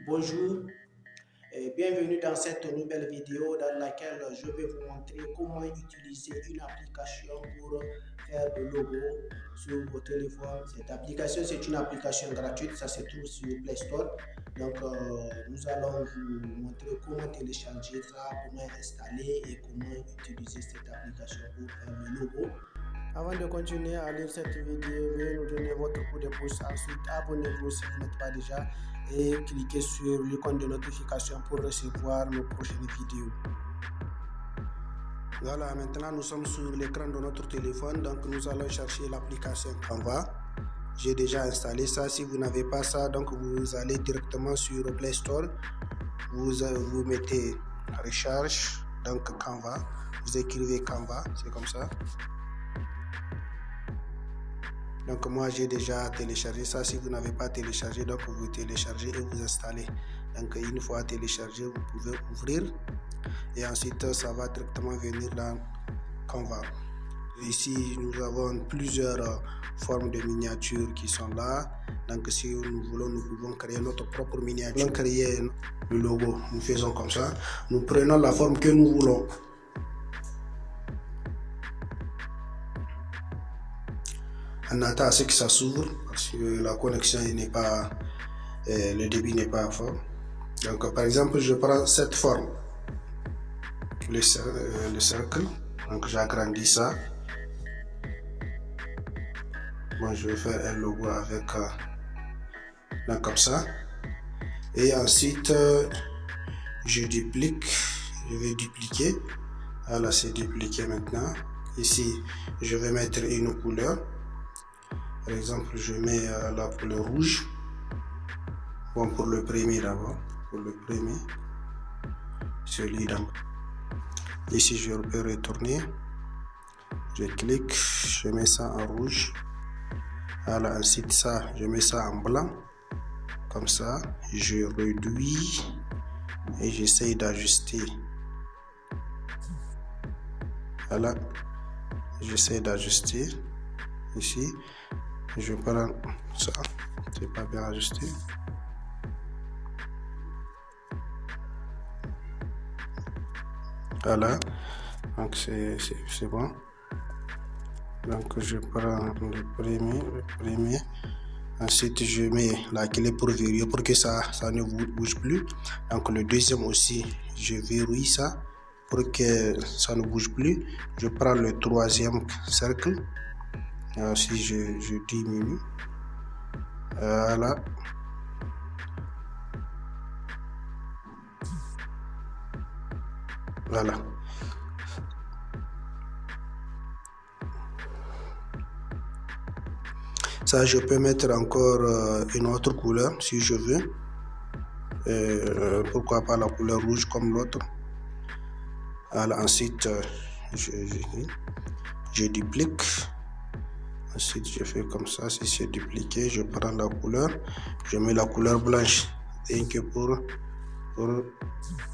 Bonjour et bienvenue dans cette nouvelle vidéo dans laquelle je vais vous montrer comment utiliser une application pour faire le logo sur vos téléphones. Cette application, c'est une application gratuite, ça se trouve sur Play Store. Donc nous allons vous montrer comment télécharger ça, comment installer et comment utiliser cette application pour faire le logo. Avant de continuer à lire cette vidéo, veuillez nous donner votre coup de pouce. Ensuite, abonnez-vous si vous n'êtes pas déjà et cliquez sur l'icône de notification pour recevoir nos prochaines vidéos. Voilà, maintenant nous sommes sur l'écran de notre téléphone, donc nous allons chercher l'application Canva. J'ai déjà installé ça. Si vous n'avez pas ça, donc vous allez directement sur Play Store. Vous mettez recherche, donc Canva. Vous écrivez Canva, c'est comme ça. Donc moi j'ai déjà téléchargé ça. Si vous n'avez pas téléchargé, donc vous téléchargez et vous installez. Donc une fois téléchargé, vous pouvez ouvrir et ensuite ça va directement venir dans Canva. Ici nous avons plusieurs formes de miniatures qui sont là. Donc si nous voulons, nous pouvons créer notre propre miniature. Nous créer le logo, nous faisons comme ça. Nous prenons la forme que nous voulons. On attend à ce que ça s'ouvre parce que la connexion n'est pas, le débit n'est pas fort. Donc par exemple, je prends cette forme, le cercle. Donc j'agrandis ça. Moi je vais faire un logo avec donc comme ça. Et ensuite je duplique. Je vais dupliquer. Voilà, c'est dupliqué maintenant. Ici, je vais mettre une couleur. Par exemple, je mets la couleur rouge. Bon, pour le premier d'abord. Pour le premier. Celui-là. Ici, je peux retourner. Je clique. Je mets ça en rouge. Voilà, ensuite ça, je mets ça en blanc. Comme ça. Je réduis. Et j'essaye d'ajuster. Voilà. J'essaie d'ajuster. Ici. Je prends ça, c'est pas bien ajusté. Voilà, donc c'est bon. Donc je prends le premier. Ensuite je mets la clé pour verrouiller pour que ça ne bouge plus. Donc le deuxième aussi, je verrouille ça pour que ça ne bouge plus. Je prends le troisième cercle. Si je diminue, voilà. Voilà. Ça, je peux mettre encore une autre couleur si je veux. Pourquoi pas la couleur rouge comme l'autre. Voilà. Ensuite, je duplique. Ensuite, je fais comme ça. Si c'est dupliqué, je prends la couleur. Je mets la couleur blanche. Rien que pour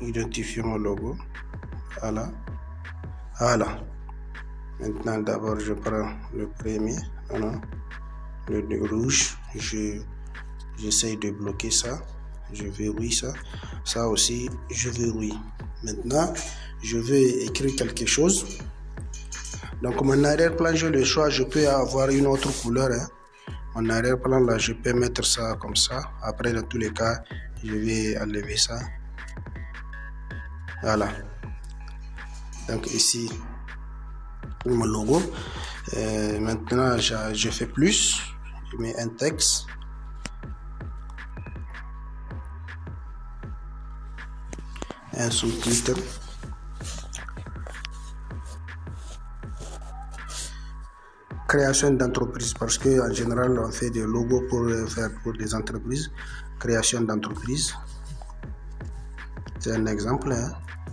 identifier mon logo. Voilà. Voilà. Maintenant, d'abord, je prends le premier. Voilà. Le rouge. J'essaye de bloquer ça. Je verrouille ça. Ça aussi, je verrouille. Maintenant, je vais écrire quelque chose. Donc mon arrière-plan, j'ai le choix, je peux avoir une autre couleur. Mon arrière-plan là, je peux mettre ça comme ça. Après, dans tous les cas, je vais enlever ça. Voilà. Donc ici, mon logo. Maintenant, je fais plus. Je mets un texte. Un sous-titre. Création d'entreprise, parce que en général on fait des logos pour des entreprises. Création d'entreprise, c'est un exemple.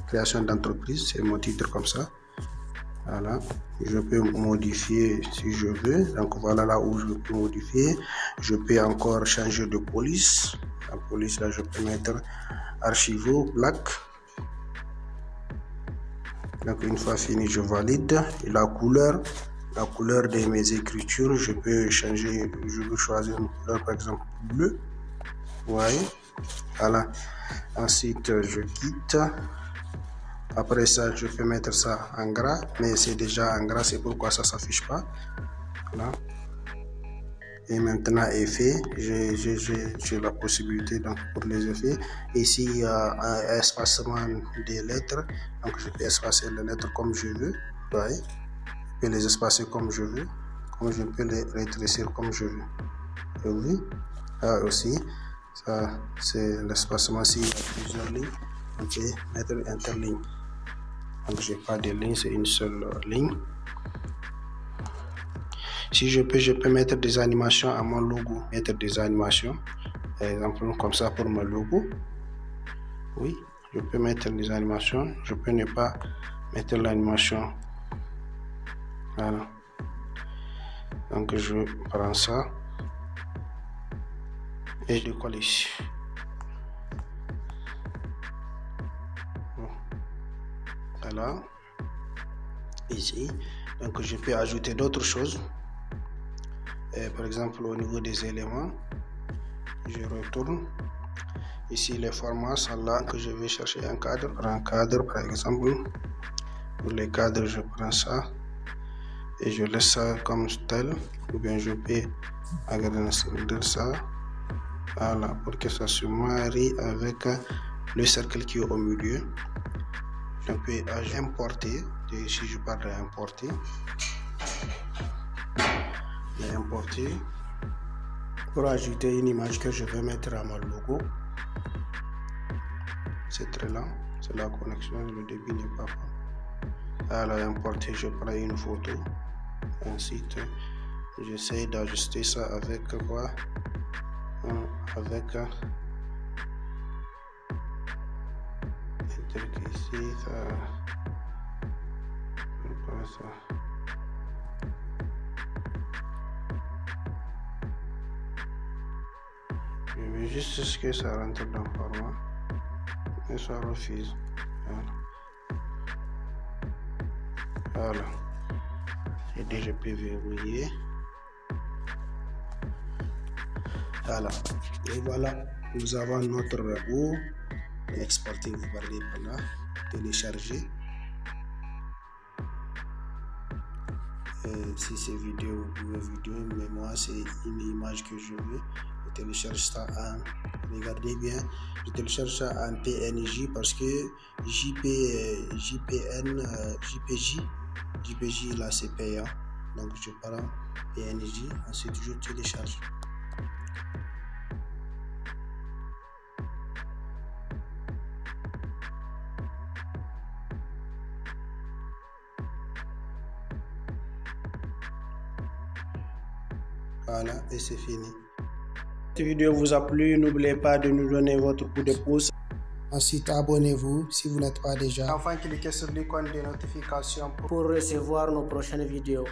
Création d'entreprise, c'est mon titre comme ça. Voilà, je peux modifier si je veux. Donc voilà là où je peux modifier. Je peux encore changer de police. La police là, je peux mettre archivo black. Donc une fois fini, je valide. Et la couleur de mes écritures, je peux changer. Je veux choisir une couleur par exemple bleu. Vous voyez, Voilà. Ensuite, je quitte. Après ça, je peux mettre ça en gras, mais c'est déjà en gras, c'est pourquoi ça ne s'affiche pas. Voilà. Et maintenant, effet, j'ai la possibilité donc, pour les effets. Ici, il y a un espacement des lettres. Donc, je peux espacer les lettres comme je veux. Ouais. Je peux les espacer comme je veux. Comme je peux les rétrécir comme je veux. Oui. Là aussi, ça, c'est l'espacement. S'il y a plusieurs lignes, on peut mettre interligne. Donc, je n'ai pas de ligne, c'est une seule ligne. Si je peux mettre des animations à mon logo. Mettre des animations, par exemple, comme ça pour mon logo. Oui, je peux mettre des animations. Je peux ne pas mettre l'animation. Voilà. Donc, je prends ça et je colle ici. Voilà. Ici. Donc, je peux ajouter d'autres choses. Par exemple, au niveau des éléments, je retourne. Ici, les formats sont là que je vais chercher un cadre. Un cadre, par exemple. Pour les cadres, je prends ça et je laisse ça comme tel. Ou bien je peux agrandir ça. Voilà, pour que ça se marie avec le cercle qui est au milieu. Je peux importer. Si je parle d'importer. Importer pour ajouter une image que je vais mettre à mon logo. C'est très lent, c'est la connexion, le débit n'est pas bon. Alors importer, je prends une photo, ensuite j'essaie d'ajuster ça avec quoi, avec un truc ici, ça. Je veux juste ce que ça rentre dans le format et ça refuse. Voilà. Et déjà je peux verrouiller. Voilà. Et voilà, nous avons notre robot. Exporter, vous parlez par là. Télécharger. Si c'est vidéo, vous pouvez vidéo, mais moi c'est une image que je veux. Je télécharge ça en, regardez bien, je télécharge ça en PNG parce que JPG là c'est payant. Donc je prends PNG, ensuite je télécharge. Voilà, et c'est fini. Cette vidéo vous a plu, n'oubliez pas de nous donner votre coup de pouce. Ensuite, abonnez-vous si vous n'êtes pas déjà. Enfin, cliquez sur l'icône de notification pour recevoir nos prochaines vidéos.